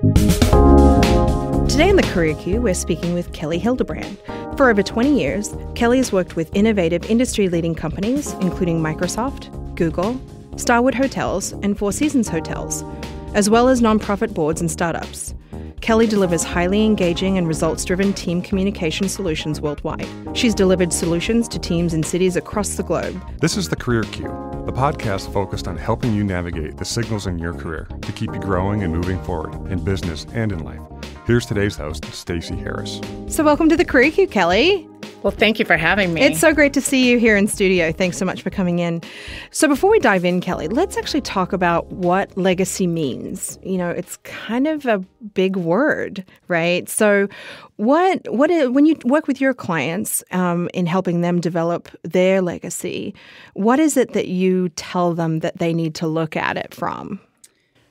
Today in the Career Queue, we're speaking with Kelli Hildebrand. For over 20 years, Kelli has worked with innovative industry-leading companies, including Microsoft, Google, Starwood Hotels, and Four Seasons Hotels, as well as nonprofit boards and startups. Kelli delivers highly engaging and results-driven team communication solutions worldwide. She's delivered solutions to teams in cities across the globe. This is the Career Queue, the podcast focused on helping you navigate the signals in your career to keep you growing and moving forward in business and in life. Here's today's host, Stacey Harris. So welcome to the Career Queue, Kelli. Well, thank you for having me. It's so great to see you here in studio. Thanks so much for coming in. So before we dive in, Kelli, let's actually talk about what legacy means. You know, it's kind of a big word, right? So when you work with your clients in helping them develop their legacy, what is it that you tell them that they need to look at it from?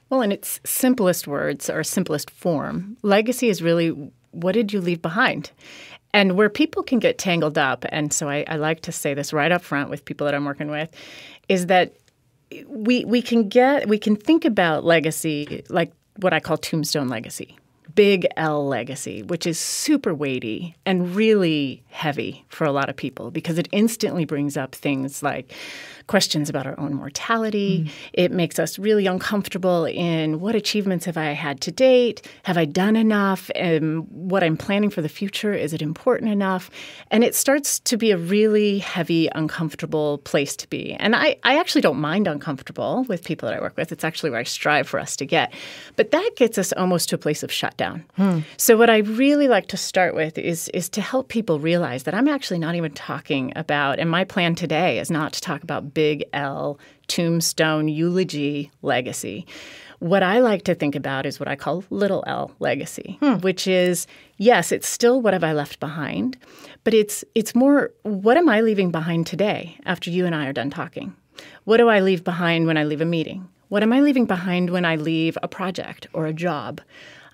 Well, in its simplest words or simplest form, legacy is really what did you leave behind? And where people can get tangled up, and so I like to say this right up front with people that I'm working with, is that we can think about legacy like what I call tombstone legacy, big L legacy, which is super weighty and really heavy for a lot of people because it instantly brings up things like questions about our own mortality. It makes us really uncomfortable in what achievements have I had to date? Have I done enough? What I'm planning for the future, is it important enough? And it starts to be a really heavy, uncomfortable place to be. And I actually don't mind uncomfortable with people that I work with. It's actually where I strive for us to get. But that gets us almost to a place of shutdown. So what I really like to start with is to help people realize that I'm actually not even talking about, and my plan today is not to talk about big L, tombstone, eulogy, legacy. What I like to think about is what I call little L legacy, which is, yes, it's still what have I left behind, but it's more what am I leaving behind today after you and I are done talking? What do I leave behind when I leave a meeting? What am I leaving behind when I leave a project or a job?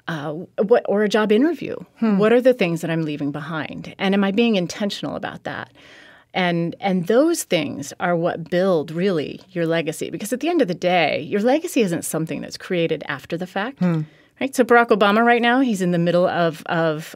Or a job interview? What are the things that I'm leaving behind? And am I being intentional about that? And those things are what build, really, your legacy. Because at the end of the day, your legacy isn't something that's created after the fact. Right? So Barack Obama right now, he's in the middle of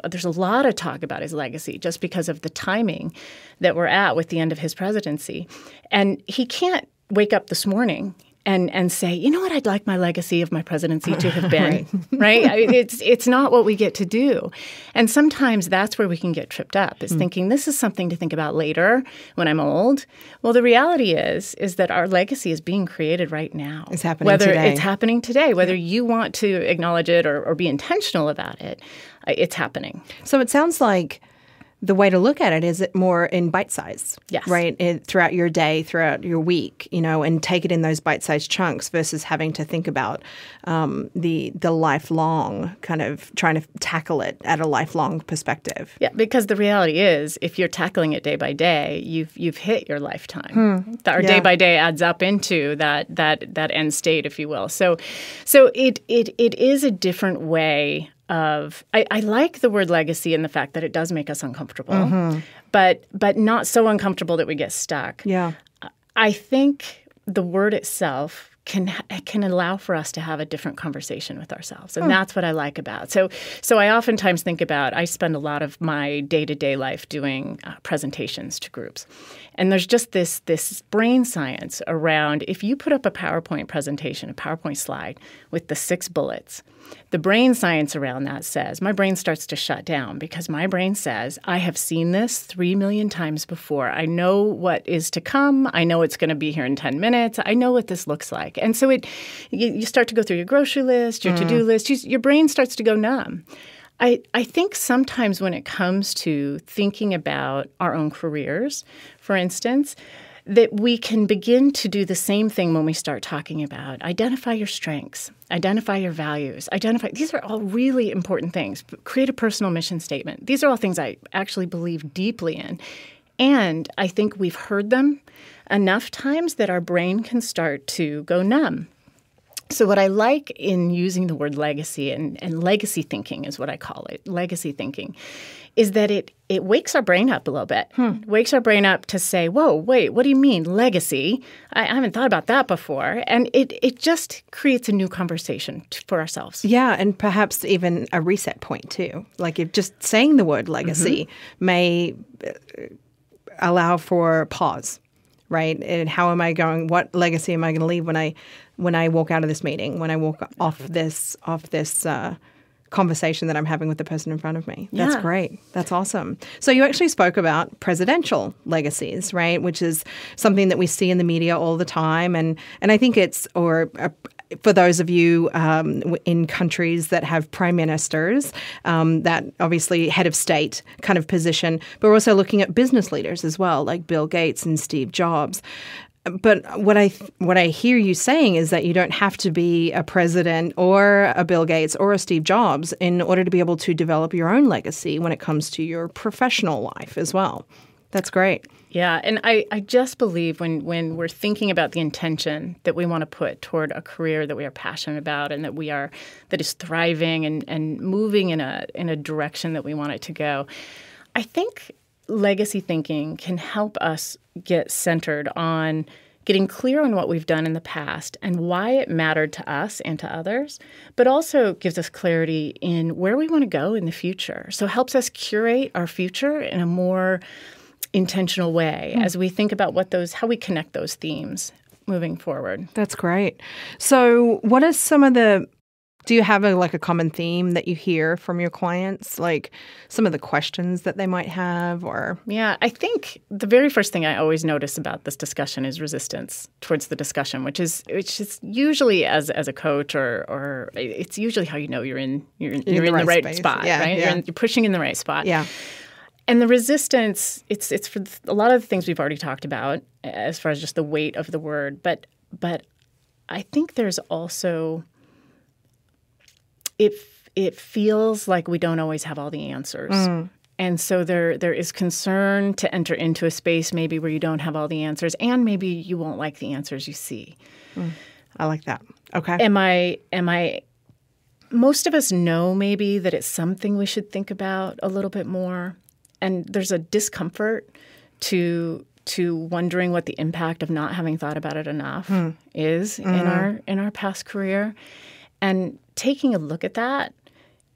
there's a lot of talk about his legacy just because of the timing that we're at with the end of his presidency. And he can't wake up this morning and say, you know what, I'd like my legacy of my presidency to have been, right? It's not what we get to do. And sometimes that's where we can get tripped up, is thinking this is something to think about later when I'm old. Well, the reality is that our legacy is being created right now. It's happening today. It's happening today. Whether you want to acknowledge it or be intentional about it, it's happening. So it sounds like the way to look at it is it more in bite size, right? Throughout your day, throughout your week, you know, and take it in those bite-sized chunks versus having to think about the lifelong, kind of trying to tackle it at a lifelong perspective. Yeah, because the reality is, if you're tackling it day by day, you've hit your lifetime. Our day by day adds up into that end state, if you will. So it is a different way of I like the word legacy and the fact that it does make us uncomfortable, but not so uncomfortable that we get stuck. Yeah, I think the word itself can allow for us to have a different conversation with ourselves, and that's what I like about. So I oftentimes think about, I spend a lot of my day-to-day life doing presentations to groups, and there's just this brain science around if you put up a PowerPoint presentation, a PowerPoint slide with the 6 bullets. The brain science around that says, my brain starts to shut down because my brain says, I have seen this 3 million times before. I know what is to come. I know it's going to be here in 10 minutes. I know what this looks like. And so you start to go through your grocery list, your to-do list. Your brain starts to go numb. I think sometimes when it comes to thinking about our own careers, for instance, that we can begin to do the same thing when we start talking about identify your strengths, identify your values, these are all really important things. Create a personal mission statement. These are all things I actually believe deeply in. And I think we've heard them enough times that our brain can start to go numb. So what I like in using the word legacy, and legacy thinking is what I call it, legacy thinking, is that it wakes our brain up a little bit. Wakes our brain up to say, whoa, wait, what do you mean legacy? I haven't thought about that before. And it just creates a new conversation for ourselves. Yeah, and perhaps even a reset point too. Like if just saying the word legacy may allow for pause, right? And how am I going? What legacy am I going to leave when I walk out of this meeting? When I walk off this conversation that I'm having with the person in front of me? That's great. That's awesome. So you actually spoke about presidential legacies, right? Which is something that we see in the media all the time, and I think it's for those of you in countries that have prime ministers, that obviously head of state kind of position, but we're also looking at business leaders as well, like Bill Gates and Steve Jobs. But what I hear you saying is that you don't have to be a president or a Bill Gates or a Steve Jobs in order to be able to develop your own legacy when it comes to your professional life as well. That's great. Yeah, and I just believe when we're thinking about the intention that we want to put toward a career that we are passionate about and that is thriving and moving in a direction that we want it to go, I think legacy thinking can help us get centered on getting clear on what we've done in the past and why it mattered to us and to others, but also gives us clarity in where we want to go in the future. So it helps us curate our future in a more intentional way as we think about how we connect those themes moving forward. That's great. So what are do you have a common theme that you hear from your clients, like some of the questions that they might have? Or Yeah, I think the very first thing I always notice about this discussion is resistance towards the discussion, which is usually as a coach or it's usually how you know you're in the right spot, right? Yeah. You're pushing in the right spot. Yeah. And the resistance, it's for a lot of the things we've already talked about as far as just the weight of the word, but I think there's also it feels like we don't always have all the answers. And so there is concern to enter into a space maybe where you don't have all the answers, and maybe you won't like the answers you see. I like that. Okay. Am I most of us know maybe that it's something we should think about a little bit more. And there's a discomfort to wondering what the impact of not having thought about it enough is in our past career. And taking a look at that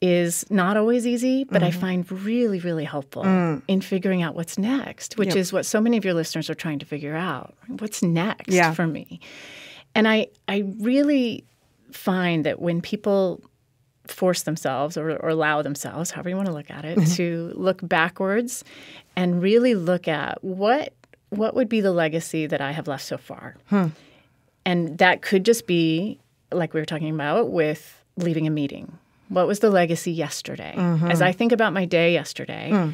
is not always easy, but I find really, really helpful in figuring out what's next, which is what so many of your listeners are trying to figure out. What's next for me? And I really find that when people force themselves or allow themselves, however you want to look at it, to look backwards and really look at what would be the legacy that I have left so far. And that could just be, like we were talking about, with leaving a meeting. What was the legacy yesterday? As I think about my day yesterday,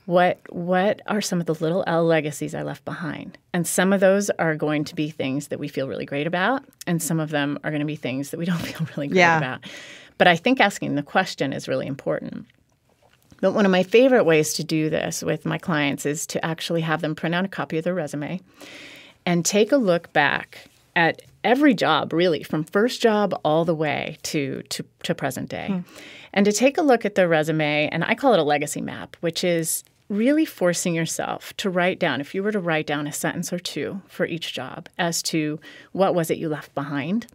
what are some of the little L legacies I left behind? And some of those are going to be things that we feel really great about, and some of them are going to be things that we don't feel really great about. But I think asking the question is really important. But one of my favorite ways to do this with my clients is to actually have them print out a copy of their resume and take a look back at every job, really, from first job all the way to present day. And to take a look at their resume, and I call it a legacy map, which is really forcing yourself to write down, if you were to write down a sentence or two for each job as to what was it you left behind.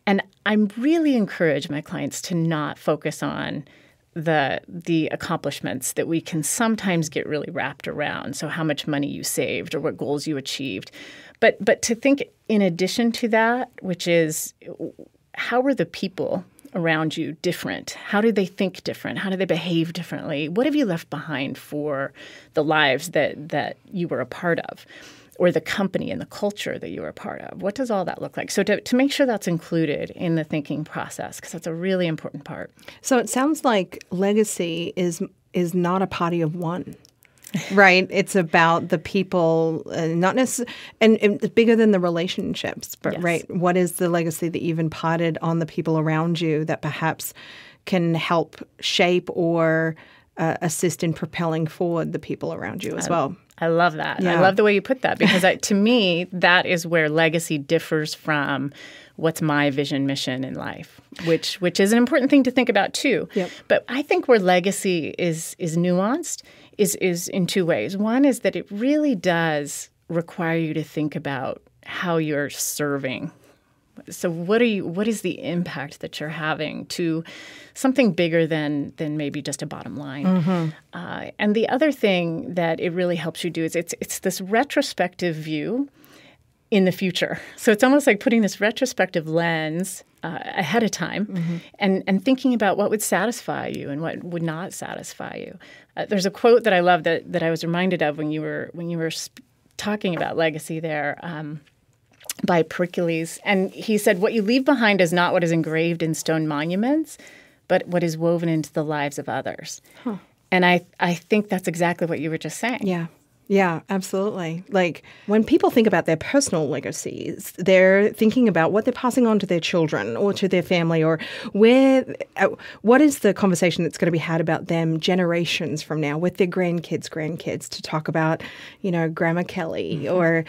And I really encourage my clients to not focus on the accomplishments that we can sometimes get really wrapped around. So how much money you saved or what goals you achieved. But to think in addition to that, which is how were the people around you different? How did they think different? How did they behave differently? What have you left behind for the lives that you were a part of, or the company and the culture that you were a part of? What does all that look like? So to make sure that's included in the thinking process, because that's a really important part. So it sounds like legacy is not a party of one. Right. It's about the people, not necessarily, and it's bigger than the relationships. But right, what is the legacy that you've imparted on the people around you that perhaps can help shape or assist in propelling forward the people around you as well. I love that. Yeah. I love the way you put that because to me, that is where legacy differs from what's my vision, mission in life, which is an important thing to think about too. Yep. But I think where legacy is nuanced is in two ways. One is that it really does require you to think about how you're serving. So what is the impact that you're having to something bigger than maybe just a bottom line? Mm-hmm. And the other thing that it really helps you do is it's this retrospective view in the future. So it's almost like putting this retrospective lens ahead of time mm-hmm. and thinking about what would satisfy you and what would not satisfy you. There's a quote that I love that I was reminded of when you were talking about legacy there. By Pericles, and he said, "What you leave behind is not what is engraved in stone monuments, but what is woven into the lives of others." Huh. And I think that's exactly what you were just saying. Yeah, absolutely. Like when people think about their personal legacies, they're thinking about what they're passing on to their children or to their family, or what is the conversation that's going to be had about them generations from now with their grandkids to talk about, Grandma Kelly. Mm-hmm. Or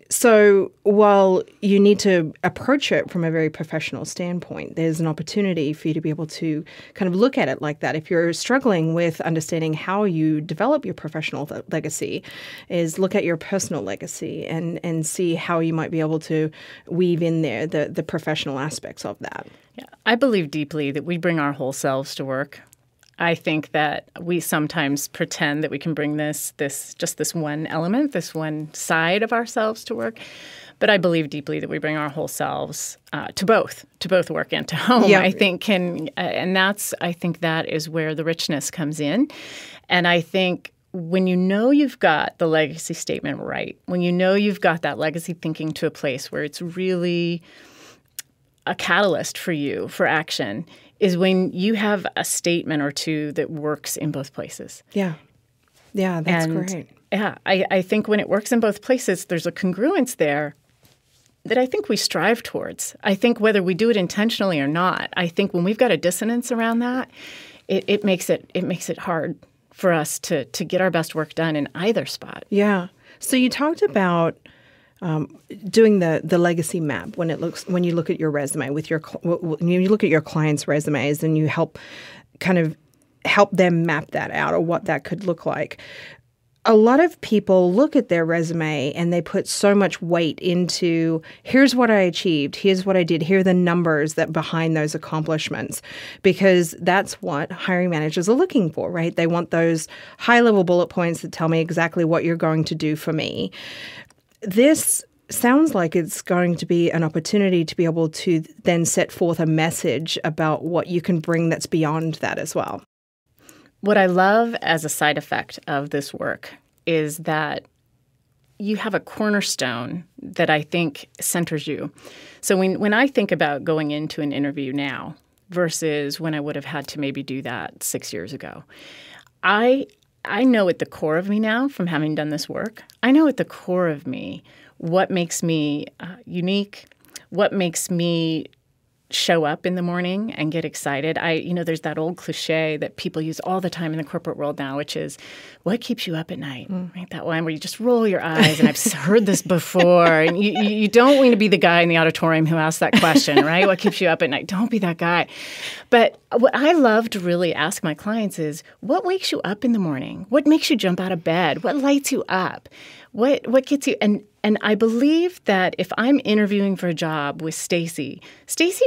so while you need to approach it from a very professional standpoint, there's an opportunity for you to be able to kind of look at it like that. If you're struggling with understanding how you develop your professional legacy, is look at your personal legacy and see how you might be able to weave in there the professional aspects of that. Yeah, I believe deeply that we bring our whole selves to work. I think that we sometimes pretend that we can bring this one element, this one side of ourselves to work. But I believe deeply that we bring our whole selves to both work and to home. Yeah. I think I think that is where the richness comes in. And I think when you know you've got the legacy statement right, when you know you've got that legacy thinking to a place where it's really a catalyst for you for action, is when you have a statement or two that works in both places. Yeah, that's great. Yeah, I think when it works in both places, there's a congruence there that I think we strive towards. I think whether we do it intentionally or not, I think when we've got a dissonance around that, it makes it hard for us to get our best work done in either spot. Yeah. So you talked about doing the legacy map when you look at your resume when you look at your clients' resumes and you help them map that out or what that could look like. A lot of people look at their resume and they put so much weight into, here's what I achieved, here's what I did, here are the numbers that behind those accomplishments, because that's what hiring managers are looking for, right? They want those high-level bullet points that tell me exactly what you're going to do for me. This sounds like it's going to be an opportunity to be able to then set forth a message about what you can bring that's beyond that as well. What I love as a side effect of this work is that you have a cornerstone that I think centers you. So when I think about going into an interview now versus when I would have had to maybe do that 6 years ago, I know at the core of me now from having done this work, I know at the core of me what makes me unique, what makes me show up in the morning and get excited. There's that old cliche that people use all the time in the corporate world now, which is, what keeps you up at night? Right? That one where you just roll your eyes, and I've heard this before. And you don't want to be the guy in the auditorium who asks that question, right? What keeps you up at night? Don't be that guy. But what I love to really ask my clients is, what wakes you up in the morning? What makes you jump out of bed? What lights you up? What gets you? And I believe that if I'm interviewing for a job with Stacy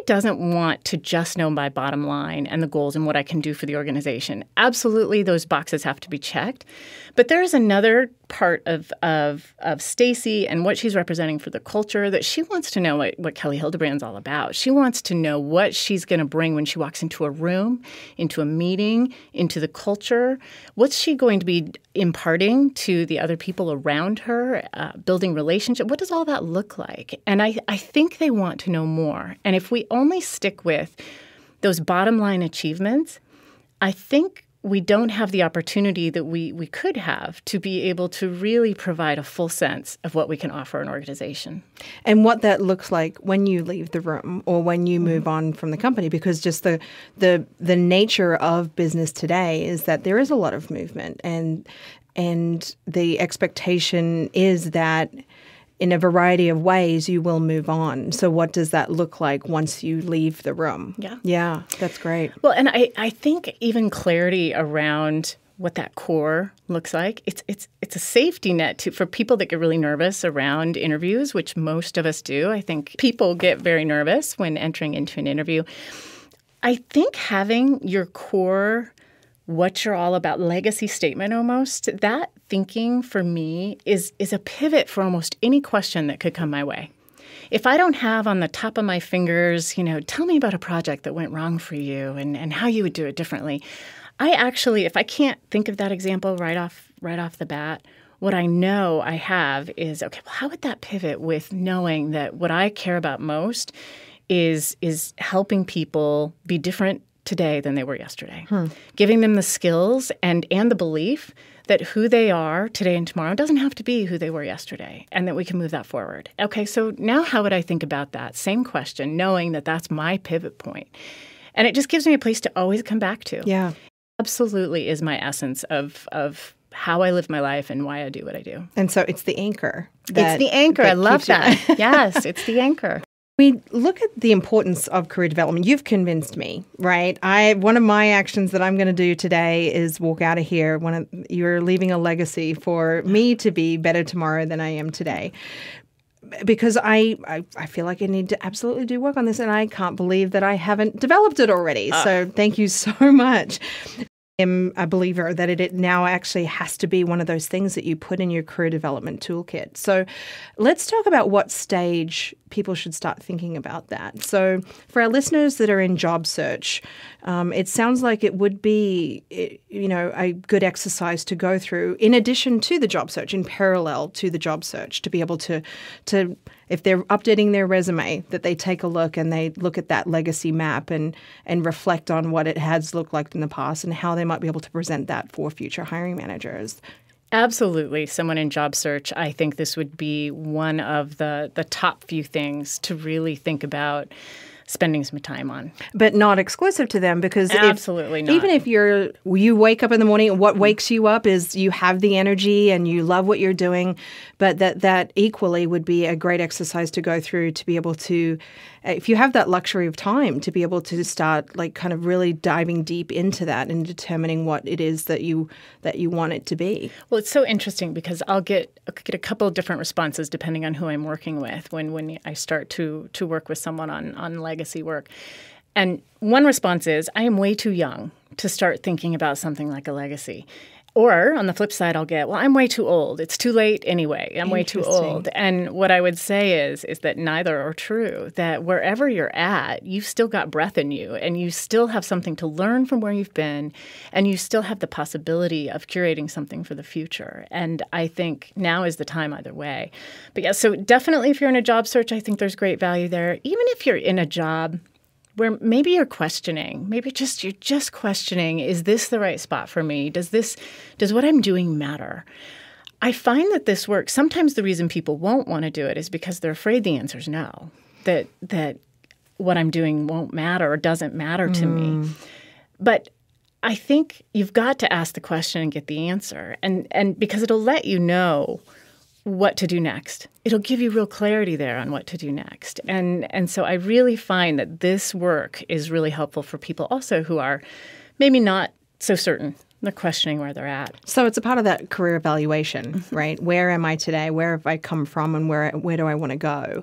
doesn't want to just know my bottom line and the goals and what I can do for the organization. Absolutely, those boxes have to be checked. But there is another part of Stacy and what she's representing for the culture that she wants to know what Kelli Hildebrand's all about. She wants to know what she's going to bring when she walks into a room, into a meeting, into the culture. What's she going to be imparting to the other people around her, building relationship? What does all that look like? And I think they want to know more. And if we only stick with those bottom line achievements, I think we don't have the opportunity that we could have to be able to really provide a full sense of what we can offer an organization. And what that looks like when you leave the room or when you move on from the company, because just the nature of business today is that there is a lot of movement, and the expectation is that in a variety of ways, you will move on. So what does that look like once you leave the room? Yeah, that's great. Well, and I think even clarity around what that core looks like, it's a safety net for people that get really nervous around interviews, which most of us do. I think people get very nervous when entering into an interview. I think having your core, what you're all about, legacy statement almost, that thinking for me is a pivot for almost any question that could come my way. If I don't have on the top of my fingers, tell me about a project that went wrong for you and how you would do it differently. I actually, if I can't think of that example right off the bat, what I know I have is, okay, well, how would that pivot with knowing that what I care about most is helping people be different today than they were yesterday, giving them the skills and the belief that who they are today and tomorrow doesn't have to be who they were yesterday, and that we can move that forward. Okay, so now how would I think about that same question, knowing that that's my pivot point? And it just gives me a place to always come back to. Yeah. Absolutely is my essence of how I live my life and why I do what I do. And so it's the anchor. It's the anchor. I love that. Yes, it's the anchor. We look at the importance of career development. You've convinced me, right? One of my actions that I'm going to do today is walk out of here. You're leaving a legacy for me to be better tomorrow than I am today. Because I feel like I need to absolutely do work on this, and I can't believe that I haven't developed it already. So thank you so much. I'm a believer that it now actually has to be one of those things that you put in your career development toolkit. So let's talk about what stage people should start thinking about that. So for our listeners that are in job search, it sounds like it would be, a good exercise to go through in addition to the job search, in parallel to the job search, to be able to if they're updating their resume, that they take a look and they look at that legacy map and reflect on what it has looked like in the past and how they might be able to present that for future hiring managers. Absolutely. Someone in job search, I think this would be one of the top few things to really think about spending some time on. But not exclusive to them, because absolutely not. Even if you wake up in the morning and what wakes you up is you have the energy and you love what you're doing, but that equally would be a great exercise to go through to be able to, if you have that luxury of time, to be able to start like kind of really diving deep into that and determining what it is that you want it to be. Well, it's so interesting because I'll get a couple of different responses depending on who I'm working with when I start to work with someone on legacy work. And one response is, I am way too young to start thinking about something like a legacy. Or on the flip side, I'll get, well, I'm way too old. It's too late anyway. I'm way too old. And what I would say is that neither are true, that wherever you're at, you've still got breath in you and you still have something to learn from where you've been, and you still have the possibility of curating something for the future. And I think now is the time either way. But yeah, so definitely if you're in a job search, I think there's great value there. Even if you're in a job where maybe you're questioning, you're just questioning, is this the right spot for me? Does what I'm doing matter? I find that this works. Sometimes the reason people won't want to do it is because they're afraid the answer is no, that what I'm doing won't matter or doesn't matter to me. But I think you've got to ask the question and get the answer, and because it'll let you know what to do next. It'll give you real clarity there on what to do next. And so I really find that this work is really helpful for people also who are maybe not so certain. They're questioning where they're at. So it's a part of that career evaluation, right? Where am I today? Where have I come from? And where do I want to go?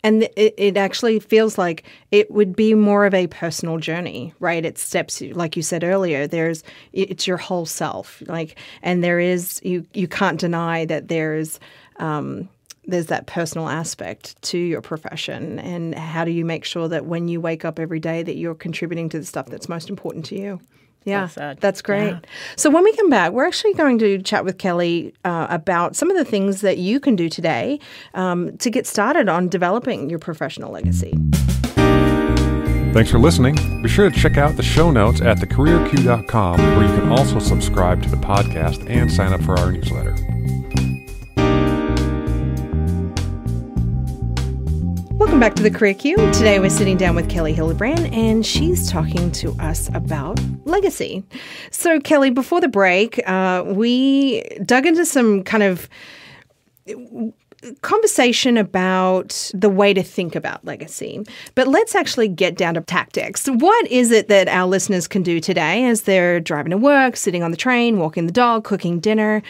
And it actually feels like it would be more of a personal journey, right? It steps, like you said earlier, it's your whole self, and there is, you can't deny that there's that personal aspect to your profession. And how do you make sure that when you wake up every day that you're contributing to the stuff that's most important to you? Yeah, that's great. Yeah. So when we come back, we're actually going to chat with Kelli about some of the things that you can do today to get started on developing your professional legacy. Thanks for listening. Be sure to check out the show notes at thecareerq.com, where you can also subscribe to the podcast and sign up for our newsletter. Welcome back to the Career Q. Today we're sitting down with Kelli Hildebrand, and she's talking to us about legacy. So, Kelli, before the break, we dug into some kind of conversation about the way to think about legacy. But let's actually get down to tactics. What is it that our listeners can do today as they're driving to work, sitting on the train, walking the dog, cooking dinner?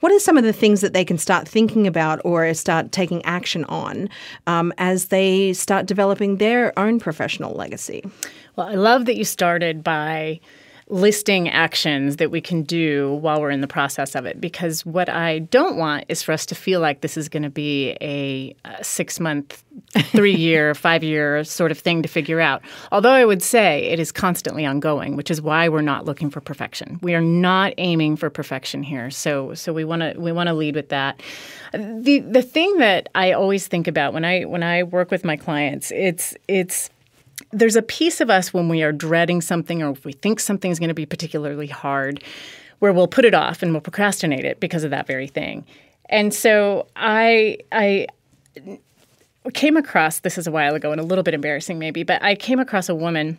What are some of the things that they can start thinking about or start taking action on as they start developing their own professional legacy? Well, I love that you started by listing actions that we can do while we're in the process of it, because what I don't want is for us to feel like this is going to be a 6-month, 3-year, 5-year sort of thing to figure out. Although I would say it is constantly ongoing, which is why we're not looking for perfection. We are not aiming for perfection here. So we want to lead with that. The thing that I always think about when I work with my clients, it's there's a piece of us when we are dreading something or if we think something's going to be particularly hard where we'll put it off and we'll procrastinate it because of that very thing. And so I came across, this is a while ago and a little bit embarrassing maybe, but I came across a woman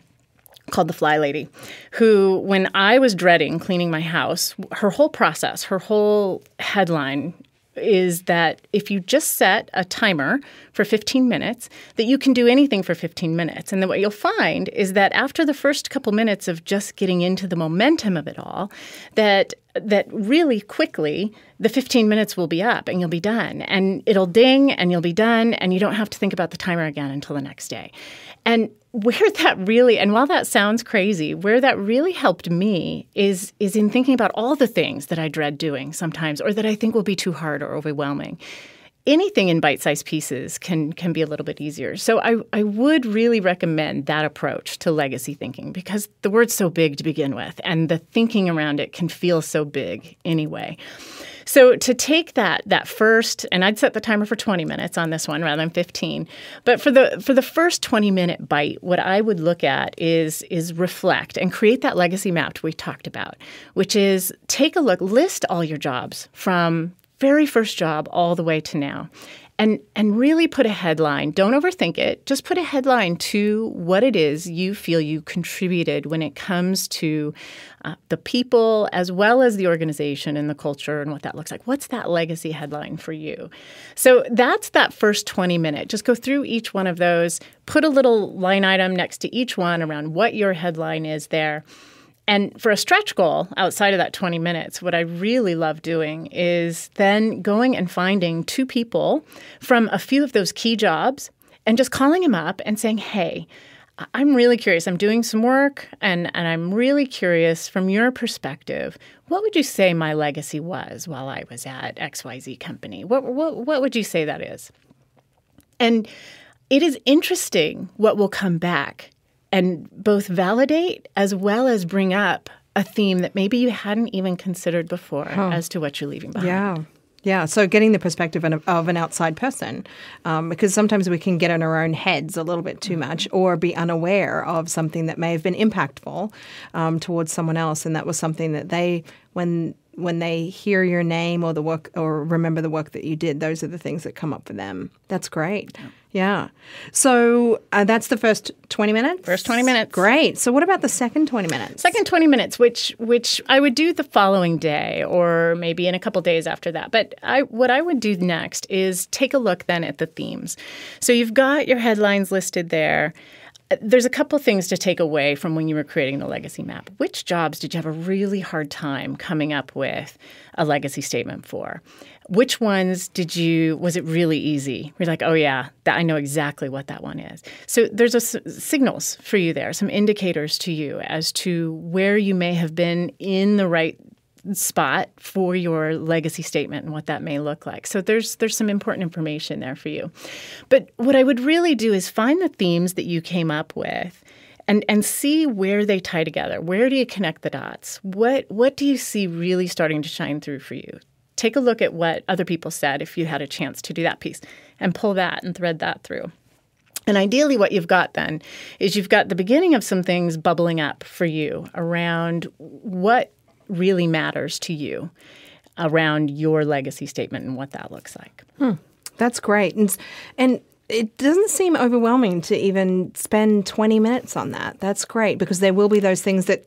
called the Fly Lady, who, when I was dreading cleaning my house, her whole process, her whole headline is that if you just set a timer for 15 minutes, that you can do anything for 15 minutes. And then what you'll find is that after the first couple minutes of just getting into the momentum of it all, that really quickly the 15 minutes will be up and you'll be done. And it'll ding and you'll be done and you don't have to think about the timer again until the next day. And where that really, and while that sounds crazy, where that really helped me is in thinking about all the things that I dread doing sometimes or that I think will be too hard or overwhelming. Anything in bite-sized pieces can be a little bit easier. So I would really recommend that approach to legacy thinking because the word's so big to begin with and the thinking around it can feel so big anyway. So to take that first, and I'd set the timer for 20 minutes on this one rather than 15, but for the first 20-minute bite, what I would look at is reflect and create that legacy map we talked about, which is take a look, list all your jobs from very first job all the way to now. And really put a headline. Don't overthink it. Just put a headline to what it is you feel you contributed when it comes to the people as well as the organization and the culture and what that looks like. What's that legacy headline for you? So that's that first 20-minute. Just go through each one of those. Put a little line item next to each one around what your headline is there. And for a stretch goal outside of that 20 minutes, what I really love doing is then going and finding 2 people from a few of those key jobs and just calling them up and saying, hey, I'm really curious. I'm doing some work and I'm really curious from your perspective, what would you say my legacy was while I was at XYZ company? What would you say that is? And it is interesting what will come back and both validate as well as bring up a theme that maybe you hadn't even considered before as to what you're leaving behind. Yeah. So getting the perspective of an outside person, because sometimes we can get in our own heads a little bit too much or be unaware of something that may have been impactful towards someone else. And that was something that they, when they hear your name or the work or remember the work that you did, those are the things that come up for them. That's great. Yeah. So that's the first 20 minutes? First 20 minutes. Great. So what about the second 20 minutes? Second 20 minutes, which I would do the following day or maybe in a couple days after that. But what I would do next is take a look then at the themes. So you've got your headlines listed there. There's a couple things to take away from when you were creating the legacy map. Which jobs did you have a really hard time coming up with a legacy statement for? Which ones was it really easy? You're like, oh yeah, I know exactly what that one is. So there's signals for you there, some indicators to you as to where you may have been in the right spot for your legacy statement and what that may look like. So there's some important information there for you. But what I would really do is find the themes that you came up with and see where they tie together. Where do you connect the dots? What do you see really starting to shine through for you? Take a look at what other people said if you had a chance to do that piece and pull that and thread that through. And ideally what you've got then is you've got the beginning of some things bubbling up for you around what really matters to you around your legacy statement and what that looks like. That's great. And it doesn't seem overwhelming to even spend 20 minutes on that. That's great, because there will be those things that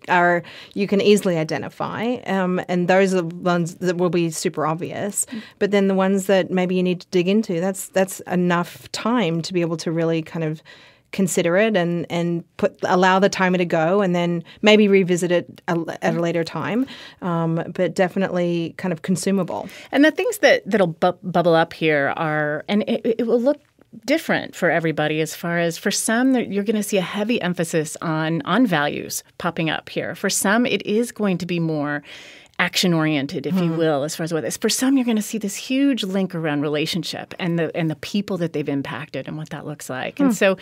you can easily identify, and those are the ones that will be super obvious. But then the ones that maybe you need to dig into, that's enough time to be able to really kind of consider it and allow the timer to go, and then maybe revisit it at a later time, but definitely kind of consumable. And the things that'll bubble up here are, and it will look different for everybody, as far as for some you're going to see a heavy emphasis on values popping up here. For some, it is going to be more action-oriented, if you will, as far as what this. For some, you're going to see this huge link around relationship and the people that they've impacted and what that looks like. And so,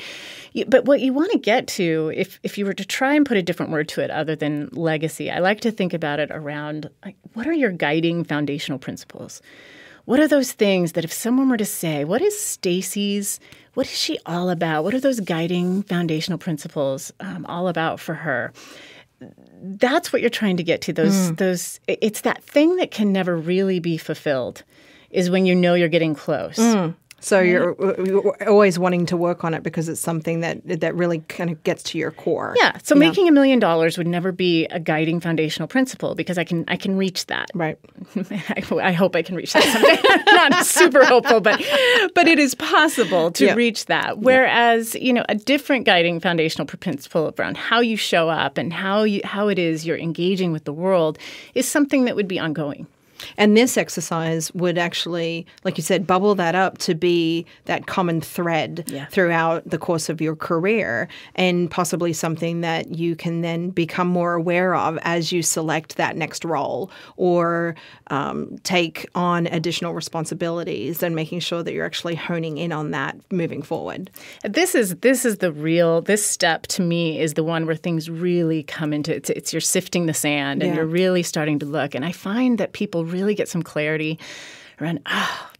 but what you want to get to, if you were to try and put a different word to it other than legacy, I like to think about it around, like, what are your guiding foundational principles? What are those things that if someone were to say, what is Stacey's, what is she all about? What are those guiding foundational principles all about for her? That's what you're trying to get to. Those. It's that thing that can never really be fulfilled is when you know you're getting close. So you're always wanting to work on it because it's something that really kind of gets to your core. Yeah. So making $1 million would never be a guiding foundational principle, because I can reach that. Right. I hope I can reach that someday. I'm not super hopeful, but it is possible to reach that. Whereas, a different guiding foundational principle around how you show up and how it is you're engaging with the world is something that would be ongoing. And this exercise would actually, like you said, bubble that up to be that common thread throughout the course of your career, and possibly something that you can then become more aware of as you select that next role or take on additional responsibilities, and making sure that you're actually honing in on that moving forward. This step to me is the one where things really come into it. It's you're sifting the sand and you're really starting to look. And I find that people really get some clarity around,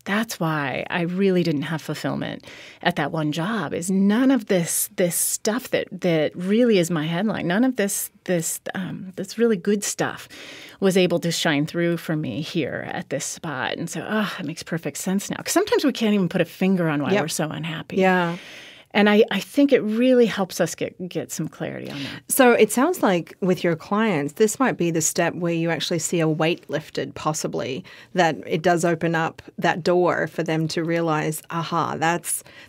that's why I really didn't have fulfillment at that one job, is none of this stuff that really is my headline. None of this really good stuff was able to shine through for me here at this spot. And so, it makes perfect sense now. Because sometimes we can't even put a finger on why we're so unhappy. Yeah. And I think it really helps us get some clarity on that. So it sounds like with your clients, this might be the step where you actually see a weight lifted, possibly, that it does open up that door for them to realize,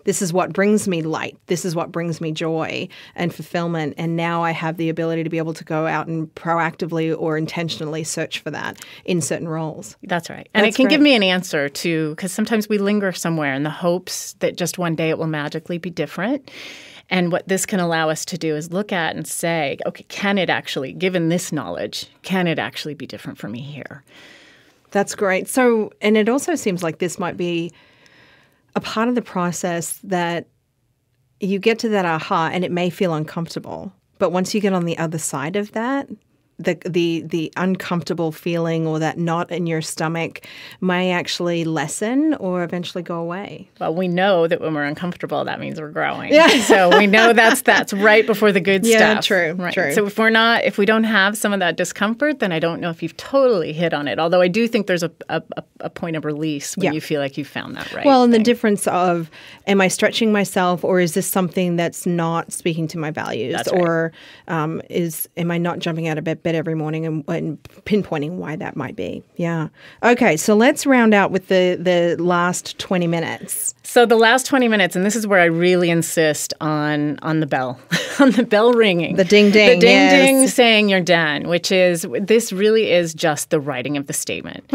this is what brings me light. This is what brings me joy and fulfillment. And now I have the ability to be able to go out and proactively or intentionally search for that in certain roles. That's right. And it can give me an answer to, because sometimes we linger somewhere in the hopes that just one day it will magically be different. And what this can allow us to do is look at and say, okay, can it actually, given this knowledge, can it actually be different for me here? That's great. So, and it also seems like this might be a part of the process that you get to that aha, and it may feel uncomfortable. But once you get on the other side of that, the uncomfortable feeling or that knot in your stomach may actually lessen or eventually go away. Well, we know that when we're uncomfortable, that means we're growing. Yeah. So we know that's right before the good stuff. Yeah, true. Right. True. So if we don't have some of that discomfort, then I don't know if you've totally hit on it. Although I do think there's a point of release when you feel like you've found that right. Well, and the difference of, am I stretching myself, or is this something that's not speaking to my values? That's or am I not jumping out of bed every morning and pinpointing why that might be? Yeah. Okay, so let's round out with the last 20 minutes. So the last 20 minutes, and this is where I really insist on the bell, on the bell ringing. The ding-ding, the ding-ding saying you're done, this really is just the writing of the statement.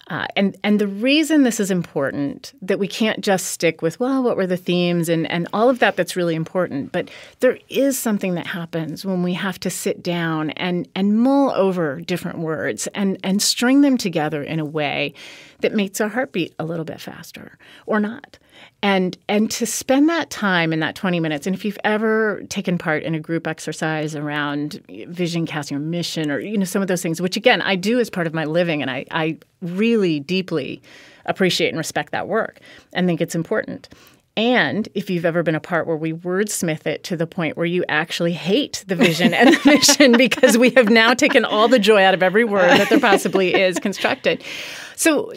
And the reason this is important, that we can't just stick with, what were the themes and all of that's really important. But there is something that happens when we have to sit down and mull over different words and string them together in a way that makes our heartbeat a little bit faster or not. And to spend that time in that 20 minutes, and if you've ever taken part in a group exercise around vision casting or mission or some of those things, which again I do as part of my living, and I really deeply appreciate and respect that work and think it's important. And if you've ever been a part where we wordsmith it to the point where you actually hate the vision and the mission because we have now taken all the joy out of every word that there possibly is constructed. So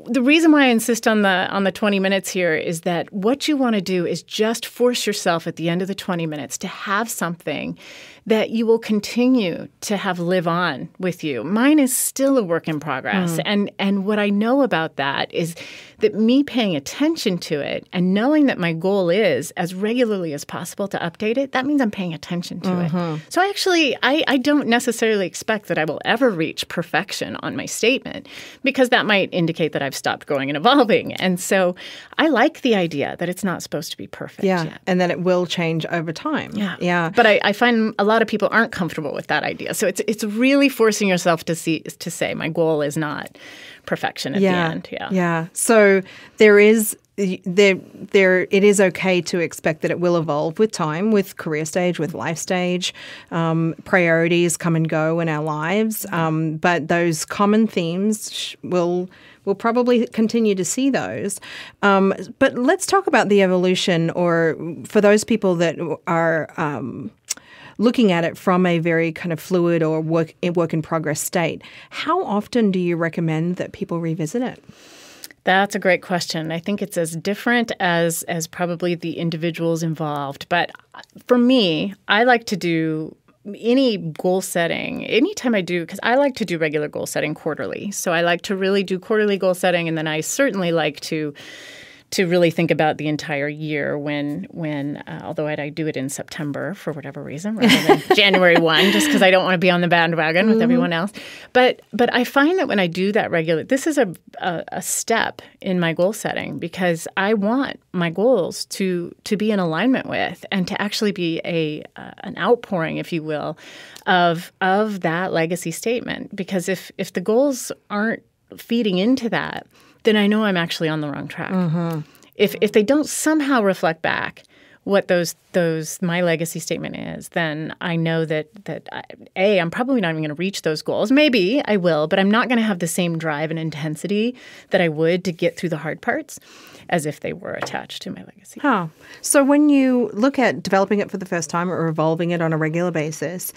the reason why I insist on the 20 minutes here is that what you want to do is just force yourself at the end of the 20 minutes to have something that you will continue to have live on with you. Mine is still a work in progress. And what I know about that is that me paying attention to it and knowing that my goal is as regularly as possible to update it, that means I'm paying attention to it. So I don't necessarily expect that I will ever reach perfection on my statement because that might indicate that I've stopped growing and evolving. And so I like the idea that it's not supposed to be perfect yet. And that it will change over time. Yeah. But I find a lot of people aren't comfortable with that idea. So it's really forcing yourself to say my goal is not perfection at the end. Yeah. So there is it is okay to expect that it will evolve with time, with career stage, with life stage. Priorities come and go in our lives, but those common themes we'll probably continue to see those. But let's talk about the evolution, or for those people that are looking at it from a very kind of fluid or work in progress state. How often do you recommend that people revisit it? That's a great question. I think it's as different as probably the individuals involved. But for me, I like to do any goal setting, anytime I do, because I like to do regular goal setting quarterly. So I like to really do quarterly goal setting, and then I certainly like to really think about the entire year when although I do it in September for whatever reason rather than January 1, just because I don't want to be on the bandwagon with everyone else. But I find that when I do that regularly, this is a step in my goal setting because I want my goals to be in alignment with and to actually be an outpouring, if you will, of that legacy statement. Because if the goals aren't feeding into that, then I know I'm actually on the wrong track. If they don't somehow reflect back what my legacy statement is, then I know that I'm probably not even going to reach those goals. Maybe I will, but I'm not going to have the same drive and intensity that I would to get through the hard parts as if they were attached to my legacy. So when you look at developing it for the first time or evolving it on a regular basis,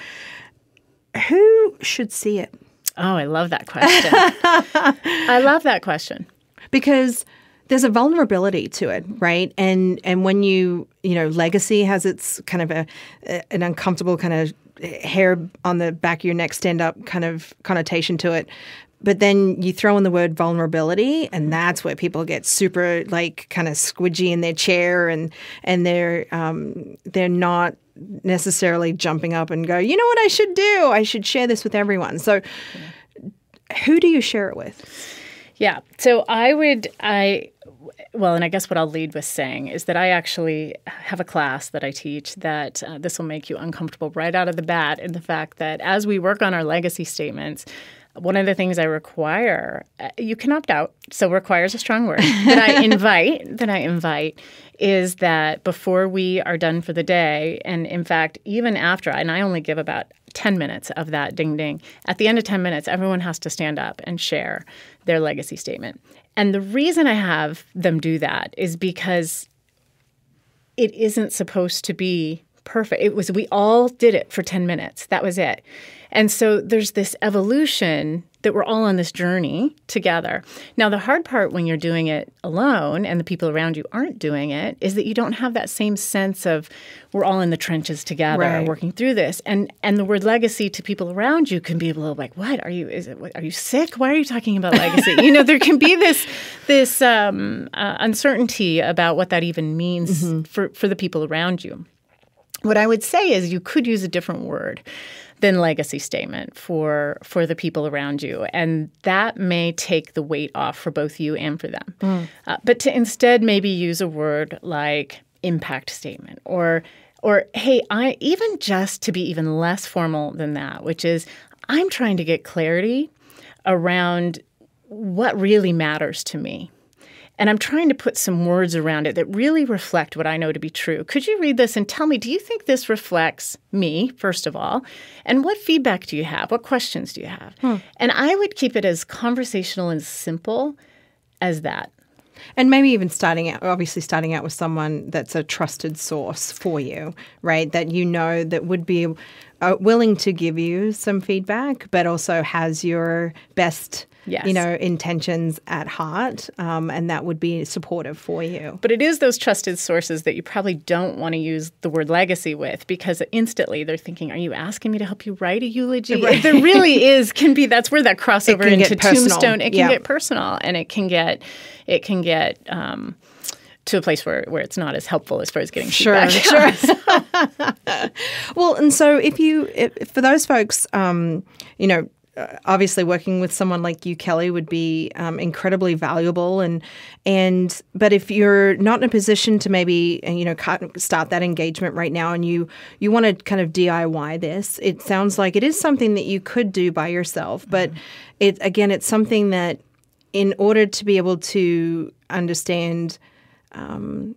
who should see it? Oh, I love that question. I love that question. Because there's a vulnerability to it, right? And when legacy has its kind of an uncomfortable kind of hair on the back of your neck stand up kind of connotation to it. But then you throw in the word vulnerability, and that's where people get super kind of squidgy in their chair, and they're not necessarily jumping up and go, you know what I should do? I should share this with everyone. So who do you share it with? Yeah. So and I guess what I'll lead with saying is that I actually have a class that I teach that this will make you uncomfortable right out of the bat in the fact that as we work on our legacy statements, one of the things I require, you can opt out, so require is a strong word, that I invite is that before we are done for the day, and in fact, even after, and I only give about 10 minutes of that ding-ding, at the end of 10 minutes, everyone has to stand up and share their legacy statement. And the reason I have them do that is because it isn't supposed to be perfect. We all did it for 10 minutes. That was it. And so there's this evolution that we're all on this journey together. Now, the hard part when you're doing it alone and the people around you aren't doing it is that you don't have that same sense of we're all in the trenches together working through this. And the word legacy to people around you can be a little like, what? Are you sick? Why are you talking about legacy? There can be this uncertainty about what that even means for the people around you. What I would say is you could use a different word than legacy statement for the people around you. And that may take the weight off for both you and for them. But to instead maybe use a word like impact statement or hey, even just to be even less formal than that, which is I'm trying to get clarity around what really matters to me. And I'm trying to put some words around it that really reflect what I know to be true. Could you read this and tell me, do you think this reflects me, first of all? And what feedback do you have? What questions do you have? And I would keep it as conversational and simple as that. And maybe even starting out with someone that's a trusted source for you, right? That you know that would be willing to give you some feedback, but also has your best intentions at heart, and that would be supportive for you. But it is those trusted sources that you probably don't want to use the word legacy with, because instantly they're thinking, are you asking me to help you write a eulogy? Right. There really that's where that crossover into tombstone. It can get personal, and it can get to a place where it's not as helpful as far as getting feedback. Sure. Well, and so if for those folks, obviously working with someone like you, Kelli, would be incredibly valuable. But if you're not in a position to maybe start that engagement right now, and you want to kind of DIY this, it sounds like it is something that you could do by yourself. But it's something that, in order to be able to understand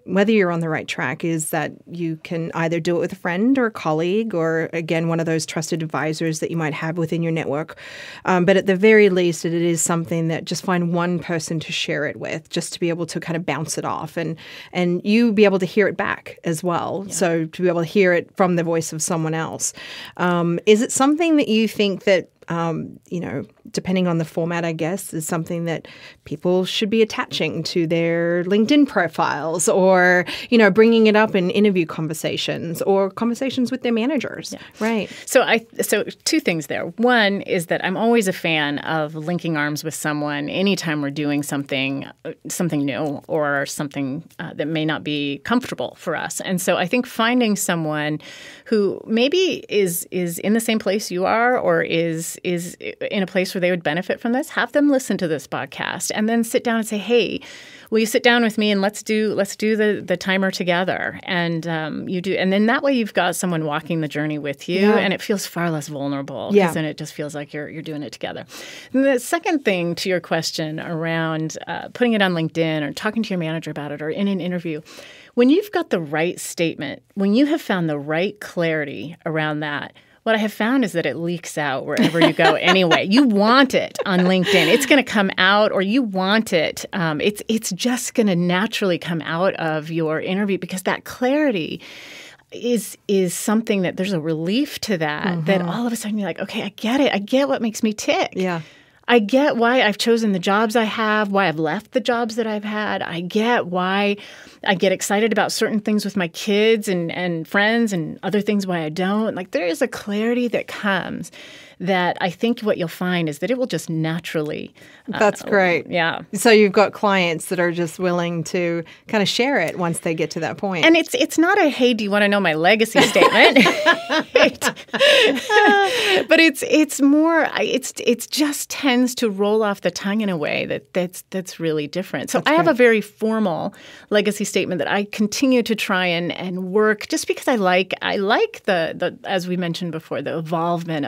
whether you're on the right track, is that you can either do it with a friend or a colleague, or again, one of those trusted advisors that you might have within your network. But at the very least, it is something that just find one person to share it with, just to be able to kind of bounce it off, and you be able to hear it back as well. Yeah. So to be able to hear it from the voice of someone else. Is it something that you think that depending on the format, I guess, is something that people should be attaching to their LinkedIn profiles, or, bringing it up in interview conversations or conversations with their managers? Yeah. Right. So two things there. One is that I'm always a fan of linking arms with someone anytime we're doing something new, or something that may not be comfortable for us. And so I think finding someone who maybe is in the same place you are, or is in a place where they would benefit from this, have them listen to this podcast, and then sit down and say, hey, will you sit down with me and let's do the timer together? And you do, and then that way you've got someone walking the journey with you, and it feels far less vulnerable, because then it just feels like you're doing it together. And the second thing to your question around putting it on LinkedIn or talking to your manager about it, or in an interview, when you've got the right statement, when you have found the right clarity around that, what I have found is that it leaks out wherever you go anyway. You want it on LinkedIn. It's going to come out, or you want it. It's just going to naturally come out of your interview, because that clarity is something that there's a relief to that, that all of a sudden you're like, okay, I get it. I get what makes me tick. Yeah. I get why I've chosen the jobs I have, why I've left the jobs that I've had. I get why I get excited about certain things with my kids and friends, and other things why I don't. Like, there is a clarity that comes that I think what you'll find is that it will just naturally. That's great. Yeah. So you've got clients that are just willing to kind of share it once they get to that point. And it's not a, hey, do you want to know my legacy statement? But it's more, it just tends to roll off the tongue in a way that's really different. So I have a very formal legacy statement that I continue to try and work, just because I like the as we mentioned before, the evolvement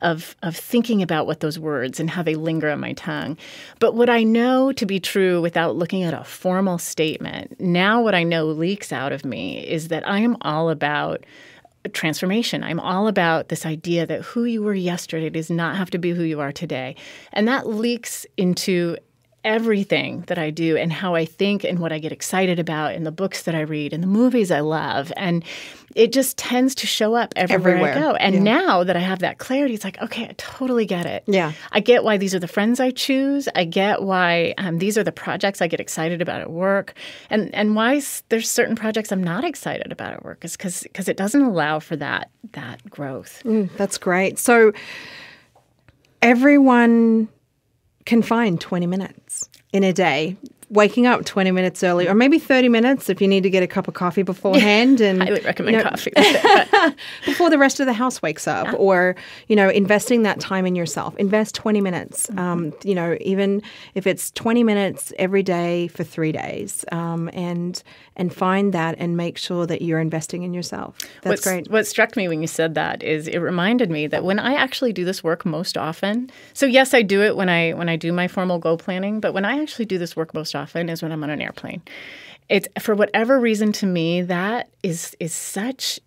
of thinking about what those words and how they linger on my tongue. But what I know to be true without looking at a formal statement, now what I know leaks out of me is that I am all about transformation. I'm all about this idea that who you were yesterday does not have to be who you are today. And that leaks into everything that I do, and how I think, and what I get excited about, and the books that I read, and the movies I love. And it just tends to show up everywhere I go. And now that I have that clarity, it's like, okay, I totally get it. Yeah. I get why these are the friends I choose. I get why these are the projects I get excited about at work. And why there's certain projects I'm not excited about at work is because it doesn't allow for that growth. That's great. So everyone can find 20 minutes in a day, waking up 20 minutes early, or maybe 30 minutes if you need to get a cup of coffee beforehand. And highly recommend coffee. Before the rest of the house wakes up, or, investing that time in yourself. Invest 20 minutes, even if it's 20 minutes every day for 3 days, and find that and make sure that you're investing in yourself. That's great. What struck me when you said that is it reminded me that when I actually do this work most often, so yes, I do it when I do my formal goal planning, but when I actually do this work most often is when I'm on an airplane. It's, for whatever reason, to me, that is such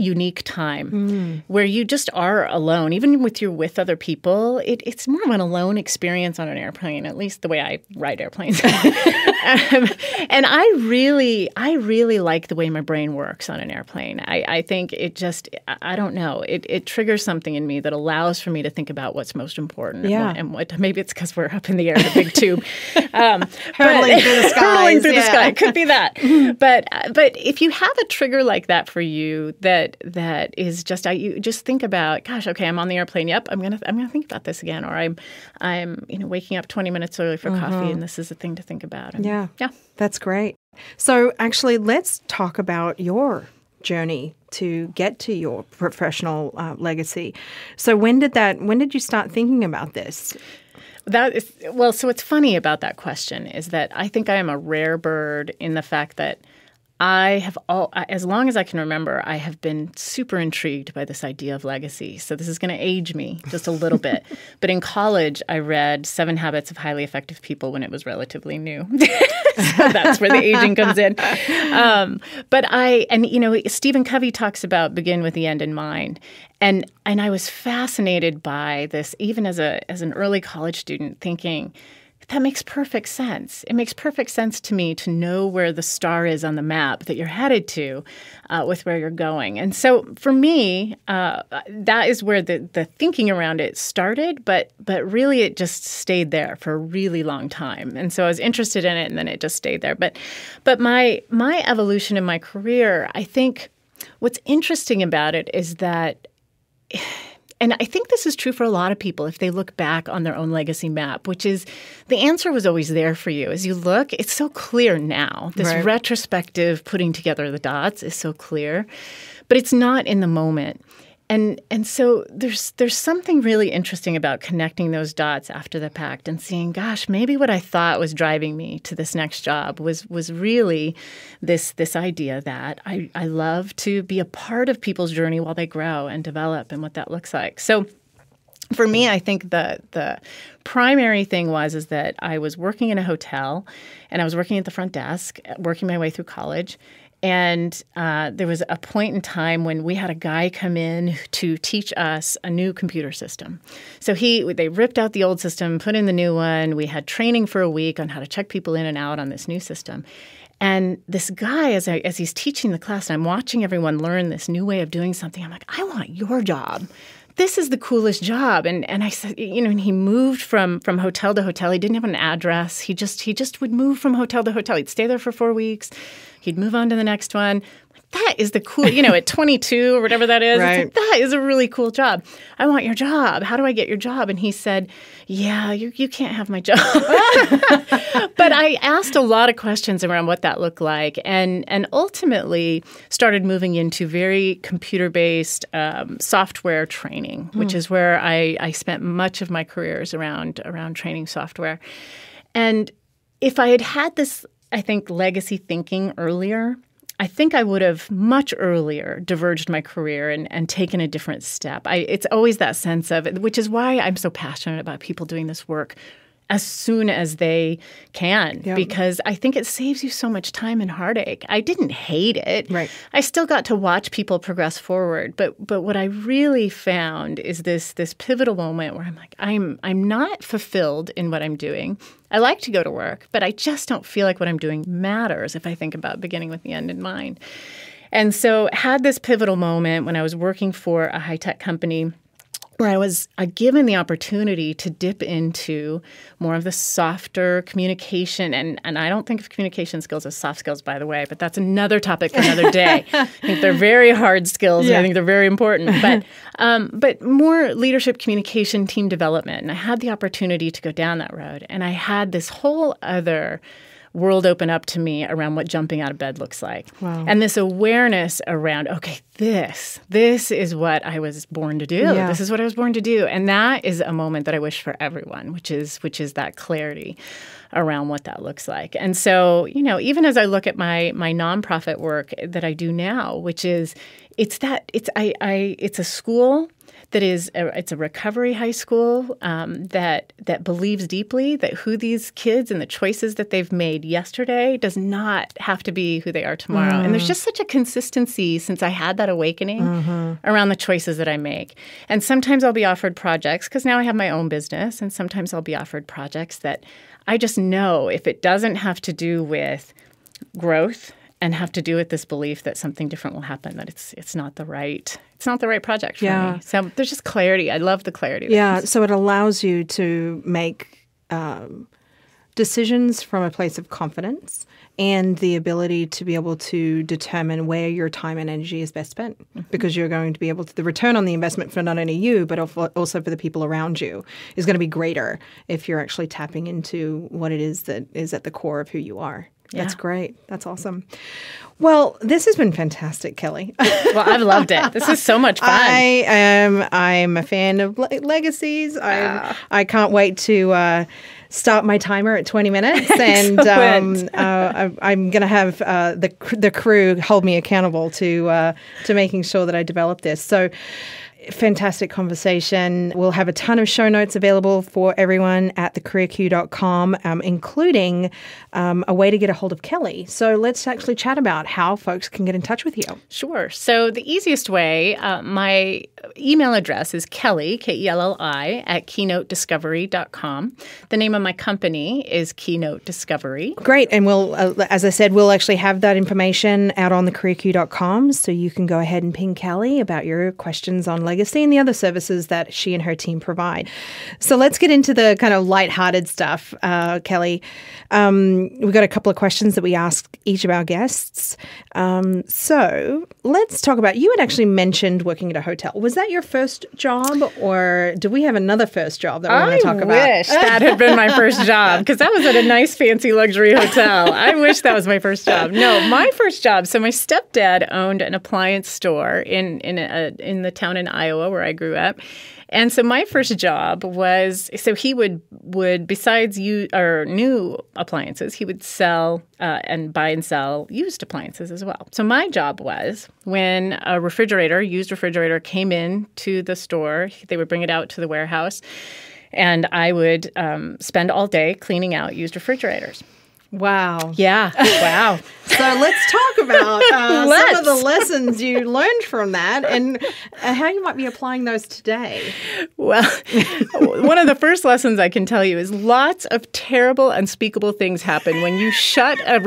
unique time where you just are alone. Even with other people, it's more of an alone experience on an airplane, at least the way I ride airplanes. And I really like the way my brain works on an airplane. I think it just, I don't know, it triggers something in me that allows for me to think about what's most important. And what maybe it's because we're up in the air in a big tube. Hurtling through the sky. Hurtling through the sky. It could be that. But if you have a trigger like that for you, that is just you just think about, gosh, okay, I'm on the airplane. Yep, I'm gonna think about this again, or I'm waking up 20 minutes early for coffee, and this is a thing to think about. And, yeah, that's great. So actually, let's talk about your journey to get to your professional legacy. So when did you start thinking about this? So what's funny about that question is that I think I am a rare bird in the fact that as long as I can remember, I have been super intrigued by this idea of legacy. So this is going to age me just a little bit. But in college, I read 7 Habits of Highly Effective People when it was relatively new. So that's where the aging comes in. But Stephen Covey talks about begin with the end in mind. And I was fascinated by this, even as an early college student, thinking, that makes perfect sense. It makes perfect sense to me to know where the star is on the map that you're headed to with where you're going. And so for me, that is where the thinking around it started, but really it just stayed there for a really long time. And so I was interested in it, and then it just stayed there. But my evolution in my career, I think what's interesting about it is that and I think this is true for a lot of people if they look back on their own legacy map, which is the answer was always there for you. As you look, it's so clear now. This retrospective putting together the dots is so clear, but it's not in the moment. And so there's something really interesting about connecting those dots after the fact and seeing, gosh, maybe what I thought was driving me to this next job was really this idea that I love to be a part of people's journey while they grow and develop and what that looks like. So for me, I think the primary thing is that I was working in a hotel and I was working at the front desk, working my way through college. And there was a point in time when we had a guy come in to teach us a new computer system. So they ripped out the old system, put in the new one. We had training for a week on how to check people in and out on this new system. And this guy, as he's teaching the class, and I'm watching everyone learn this new way of doing something, I'm like, I want your job. This is the coolest job. And I said, and he moved from hotel to hotel. He didn't have an address. He just would move from hotel to hotel. He'd stay there for 4 weeks. He'd move on to the next one. That is the cool, at 22 or whatever that is. Right. It's like, that is a really cool job. I want your job. How do I get your job? And he said, yeah, you can't have my job. But I asked a lot of questions around what that looked like and ultimately started moving into very computer-based software training, which is where I spent much of my careers around training software. And if I had this, I think, legacy thinking earlier, I think I would have much earlier diverged my career and taken a different step. It's always that sense of it, which is why I'm so passionate about people doing this work as soon as they can, because I think it saves you so much time and heartache. I didn't hate it. Right. I still got to watch people progress forward. But what I really found is this pivotal moment where I'm like, I'm not fulfilled in what I'm doing. I like to go to work, but I just don't feel like what I'm doing matters if I think about beginning with the end in mind. And so had this pivotal moment when I was working for a high-tech company where I was given the opportunity to dip into more of the softer communication. And I don't think of communication skills as soft skills, by the way, but that's another topic for another day. I think they're very hard skills, and I think they're very important. But more leadership, communication, team development. And I had the opportunity to go down that road. And I had this whole other world open up to me around what jumping out of bed looks like. Wow. And this awareness around, okay, this is what I was born to do. Yeah. This is what I was born to do. And that is a moment that I wish for everyone, which is that clarity around what that looks like. And so, even as I look at my nonprofit work that I do now, which is it's a school that is it's a recovery high school that believes deeply that who these kids and the choices that they've made yesterday does not have to be who they are tomorrow. And there's just such a consistency since I had that awakening around the choices that I make. And sometimes I'll be offered projects because now I have my own business, and sometimes I'll be offered projects that I just know if it doesn't have to do with growth and have to do with this belief that something different will happen, that it's not the right project for me. So there's just clarity. I love the clarity. Yeah, so it allows you to make decisions from a place of confidence and the ability to be able to determine where your time and energy is best spent, because you're going to be able to, the return on the investment for not only you, but also for the people around you is going to be greater if you're actually tapping into what it is that is at the core of who you are. Yeah. That's great. That's awesome. Well, this has been fantastic, Kelli. Well, I've loved it. This is so much fun. I'm a fan of legacies. I can't wait to start my timer at 20 minutes, and I'm going to have the crew hold me accountable to making sure that I develop this. So. Fantastic conversation. We'll have a ton of show notes available for everyone at thecareerq.com, including a way to get a hold of Kelli. So let's actually chat about how folks can get in touch with you. Sure. So the easiest way, my email address is Kelli, Kelli, at keynotediscovery.com. The name of my company is Keynote Discovery. Great. And we'll, as I said, we'll actually have that information out on thecareerq.com, so you can go ahead and ping Kelli about your questions on legacy and the other services that she and her team provide. So let's get into the kind of lighthearted stuff, Kelli. We've got a couple of questions that we ask each of our guests. So let's talk about, you had actually mentioned working at a hotel. Was that your first job, or do we have another first job that we want to talk about? I wish that had been my first job, because that was at a nice, fancy luxury hotel. I wish that was my first job. No, my first job. So my stepdad owned an appliance store in the town in Iowa where I grew up. And so my first job was, so he would besides new appliances, he would sell and buy and sell used appliances as well. So my job was, when a used refrigerator came in to the store, they would bring it out to the warehouse, and I would spend all day cleaning out used refrigerators. Wow. Yeah. Wow. So let's talk about some of the lessons you learned from that and how you might be applying those today. Well, one of the first lessons I can tell you is lots of terrible, unspeakable things happen when you shut a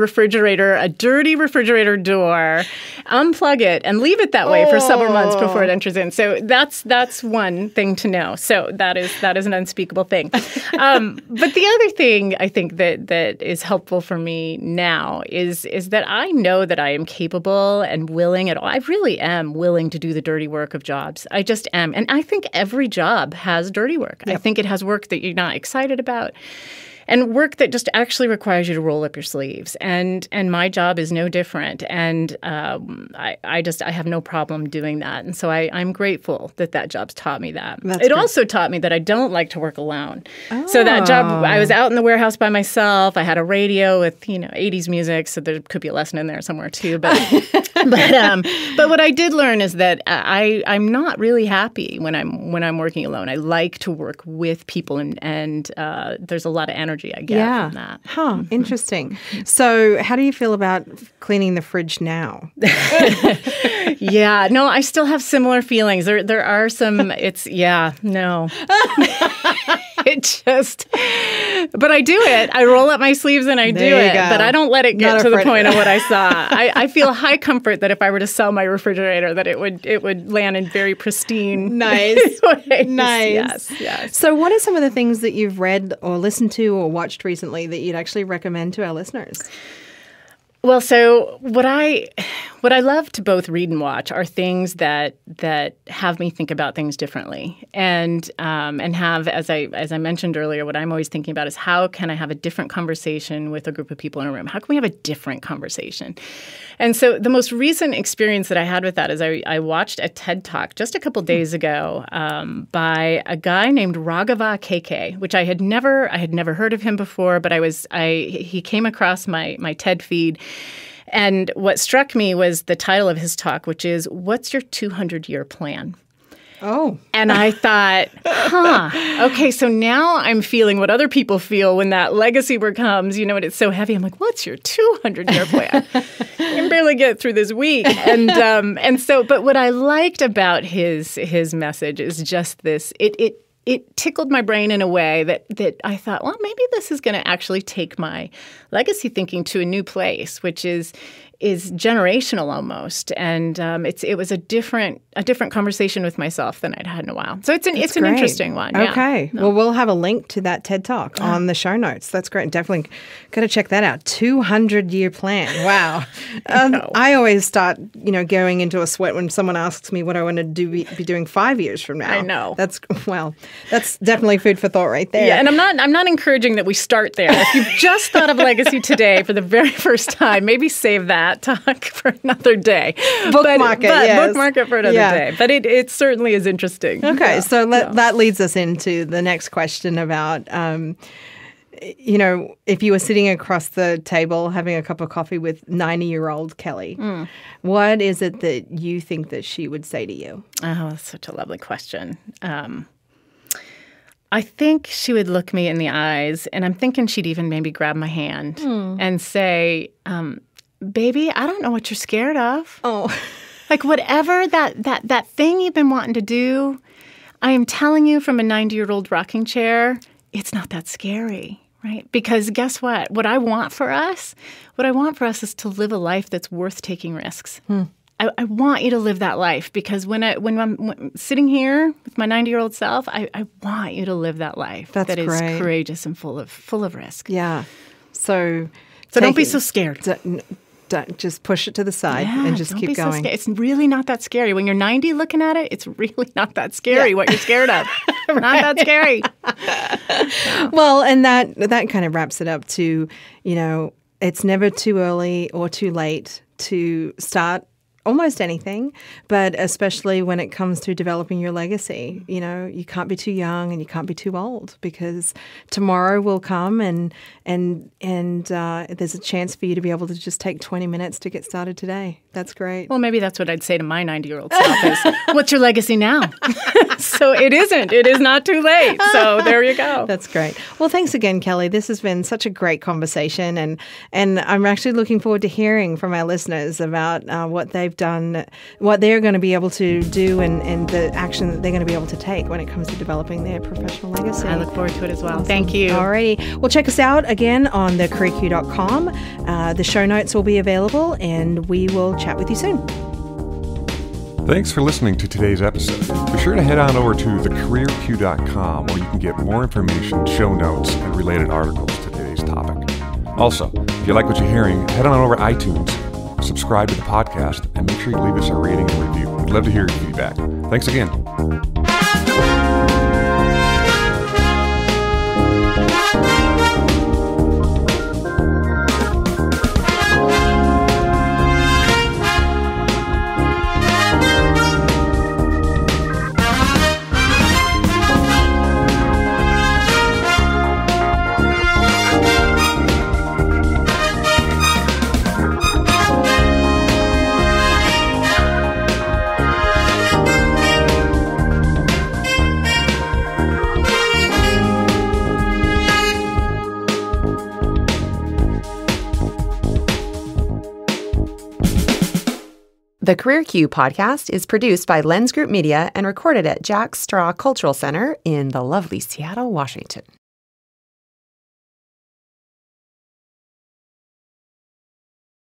dirty refrigerator door, unplug it, and leave it that way for several months before it enters in. So that's one thing to know. So that is an unspeakable thing. But the other thing I think that is helpful for me now is that I know that I am capable and willing at all. I really am willing to do the dirty work of jobs. I just am. And I think every job has dirty work. Yep. I think it has work that you're not excited about, and work that just actually requires you to roll up your sleeves. And my job is no different. And I have no problem doing that. And so I'm grateful that job's taught me that. It also taught me that I don't like to work alone. Oh. So that job, I was out in the warehouse by myself. I had a radio with 80s music, so there could be a lesson in there somewhere too. But but what I did learn is that I'm not really happy when I'm working alone. I like to work with people, and there's a lot of energy I get from that. Huh, interesting. So how do you feel about cleaning the fridge now? Yeah, no, I still have similar feelings. There are some, no. But I do it. I roll up my sleeves and I do it. But I don't let it get to the point of what I saw. I feel high comfort that if I were to sell my refrigerator, that it would land in very pristine ways. Nice. Yes. So what are some of the things that you've read or listened to or watched recently that you'd actually recommend to our listeners? Well, so what I love to both read and watch are things that have me think about things differently, and have, as I mentioned earlier, what I'm always thinking about is how can I have a different conversation with a group of people in a room? How can we have a different conversation? And so the most recent experience that I had with that is I watched a TED Talk just a couple days ago by a guy named Raghava KK, which I had never heard of him before, but he came across my TED feed. And what struck me was the title of his talk, which is, "What's your 200-year plan?" Oh. And I thought, okay, so now I'm feeling what other people feel when that legacy word comes, and it's so heavy. I'm like, what's your 200-year plan? I can barely get through this week. But what I liked about his message is just this, it tickled my brain in a way that I thought, well, maybe this is going to actually take my legacy thinking to a new place, which is generational almost, and it was a different conversation with myself than I'd had in a while. So it's an interesting one. Okay, well, we'll have a link to that TED Talk on the show notes. That's great. Definitely got to check that out. 200-year plan. Wow. I always start going into a sweat when someone asks me what I want to be doing 5 years from now. I know. That's definitely food for thought right there. Yeah, and I'm not encouraging that we start there. If you've just thought of legacy today for the very first time, maybe save that talk for another day. Bookmark it for another day. But it certainly is interesting. Okay, so that leads us into the next question about, if you were sitting across the table having a cup of coffee with 90-year-old Kelli, what is it that you think that she would say to you? Oh, that's such a lovely question. I think she would look me in the eyes, and I'm thinking she'd even maybe grab my hand and say, baby, I don't know what you're scared of. Oh. Like whatever that thing you've been wanting to do, I am telling you from a 90-year-old rocking chair, it's not that scary, right? Because guess what? What I want for us is to live a life that's worth taking risks. I want you to live that life because when I'm sitting here with my 90-year-old self, I want you to live that life that is courageous and full of risk. Yeah. So don't be so scared. Don't just push it to the side and just keep going. So it's really not that scary. When you're 90 looking at it, it's really not that scary what you're scared of. Not that scary. Well, and that kind of wraps it up to, it's never too early or too late to start almost anything, but especially when it comes to developing your legacy. You can't be too young and you can't be too old because tomorrow will come and there's a chance for you to be able to just take 20 minutes to get started today. That's great. Well, maybe that's what I'd say to my 90-year-old self is, what's your legacy now? So it isn't. It is not too late. So there you go. That's great. Well, thanks again, Kelli. This has been such a great conversation, and I'm actually looking forward to hearing from our listeners about what they've done, what they're going to be able to do, and the action that they're going to be able to take when it comes to developing their professional legacy. I look forward to it as well. Awesome. Thank you. Alrighty. Well, check us out again on thecareerq.com. The show notes will be available, and we will chat with you soon. Thanks for listening to today's episode. Be sure to head on over to thecareerq.com where you can get more information, show notes, and related articles to today's topic. Also, if you like what you're hearing, head on over to iTunes, subscribe to the podcast, and make sure you leave us a rating and review. We'd love to hear your feedback. Thanks again. The Career Q podcast is produced by Lens Group Media and recorded at Jack Straw Cultural Center in the lovely Seattle, Washington.